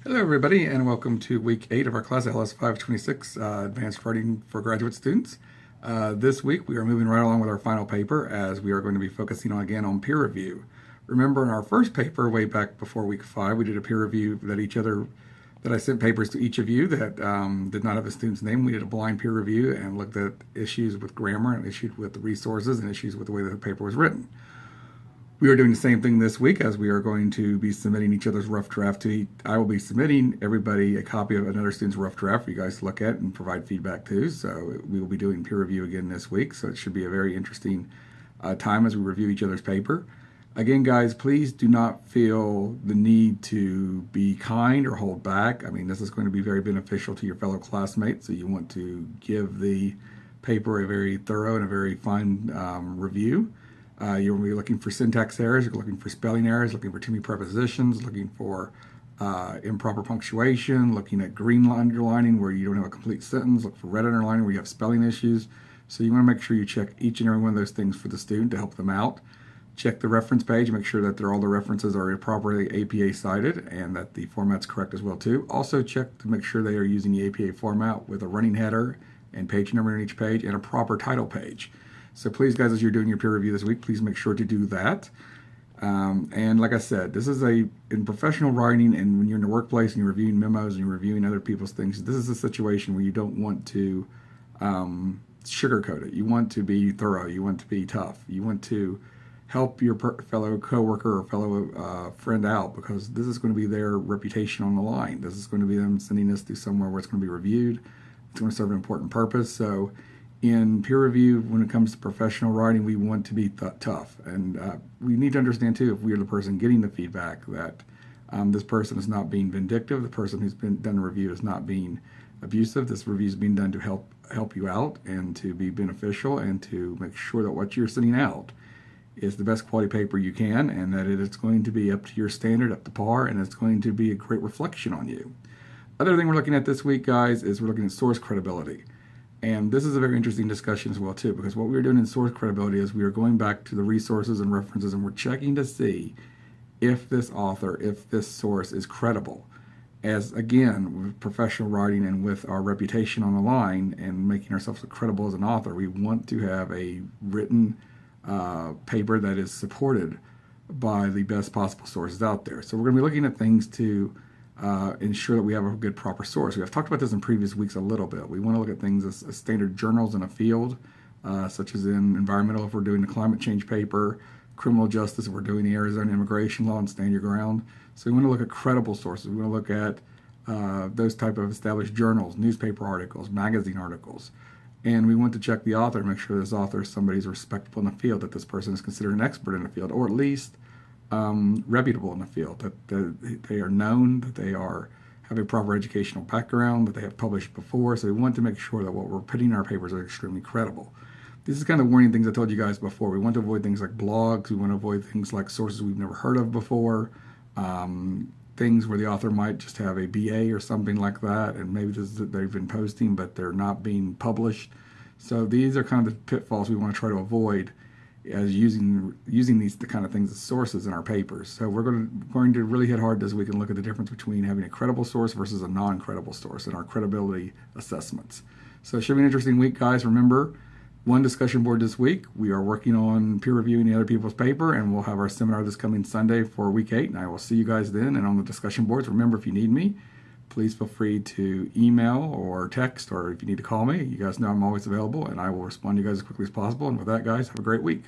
Hello, everybody, and welcome to week 8 of our class, LS 526, Advanced Writing for Graduate Students. This week, we are moving right along with our final paper as we are going to be focusing on peer review. Remember, in our first paper, way back before week 5, we did a peer review that I sent papers to each of you that did not have a student's name. We did a blind peer review and looked at issues with grammar and issues with the resources and issues with the way that the paper was written. We are doing the same thing this week as we are going to be submitting each other's rough draft to I will be submitting everybody a copy of another student's rough draft for you guys to look at and provide feedback to. So we will be doing peer review again this week. So it should be a very interesting time as we review each other's paper. Again, guys, please do not feel the need to be kind or hold back. I mean, this is going to be very beneficial to your fellow classmates. So you want to give the paper a very thorough and a very fine review. You'll be looking for syntax errors, you're looking for spelling errors, looking for too many prepositions, looking for improper punctuation, looking at green underlining where you don't have a complete sentence, look for red underlining where you have spelling issues. So you want to make sure you check each and every one of those things for the student to help them out. Check the reference page, make sure that all the references are properly APA cited and that the format's correct as well too. Also check to make sure they are using the APA format with a running header and page number on each page and a proper title page. So please, guys, as you're doing your peer review this week, please make sure to do that. And like I said, this is in professional writing and when you're in the workplace and you're reviewing memos and you're reviewing other people's things, this is a situation where you don't want to sugarcoat it. You want to be thorough. You want to be tough. You want to help your fellow coworker or fellow friend out because this is going to be their reputation on the line. This is going to be them sending this to somewhere where it's going to be reviewed. It's going to serve an important purpose. So in peer review, when it comes to professional writing, we want to be tough. And we need to understand, too, if we are the person getting the feedback, that this person is not being vindictive. The person who's done the review is not being abusive. This review is being done to help you out and to be beneficial and to make sure that what you're sending out is the best quality paper you can and that it is going to be up to your standard, up to par, and it's going to be a great reflection on you. Other thing we're looking at this week, guys, is we're looking at source credibility. And this is a very interesting discussion as well, too, because what we're doing in source credibility is we are going back to the resources and references and we're checking to see if this author, if this source is credible. As, again, with professional writing and with our reputation on the line and making ourselves credible as an author, we want to have a written paper that is supported by the best possible sources out there. So we're going to be looking at things to ensure that we have a good proper source. We have talked about this in previous weeks a little bit. We want to look at things as standard journals in a field, such as in environmental if we're doing the climate change paper, criminal justice if we're doing the Arizona immigration law and stand your ground. So we want to look at credible sources. We want to look at those type of established journals, newspaper articles, magazine articles. And we want to check the author, make sure this author is somebody who's respectable in the field, that this person is considered an expert in the field, or at least reputable in the field, that they are known, that they have a proper educational background, that they have published before. So we want to make sure that what we're putting in our papers are extremely credible. This is kind of warning things I told you guys before. We want to avoid things like blogs. We want to avoid things like sources we've never heard of before. Things where the author might just have a BA or something like that, and maybe they've been posting, but they're not being published. So these are kind of the pitfalls we want to try to avoid as using these kind of things as sources in our papers. So we're going to really hit hard this week and look at the difference between having a credible source versus a non-credible source in our credibility assessments. So it should be an interesting week, guys. Remember, one discussion board this week. We are working on peer reviewing the other people's paper, and we'll have our seminar this coming Sunday for week 8, and I will see you guys then. And on the discussion boards, remember, if you need me, please feel free to email or text, or if you need to call me, you guys know I'm always available, and I will respond to you guys as quickly as possible. And with that, guys, have a great week.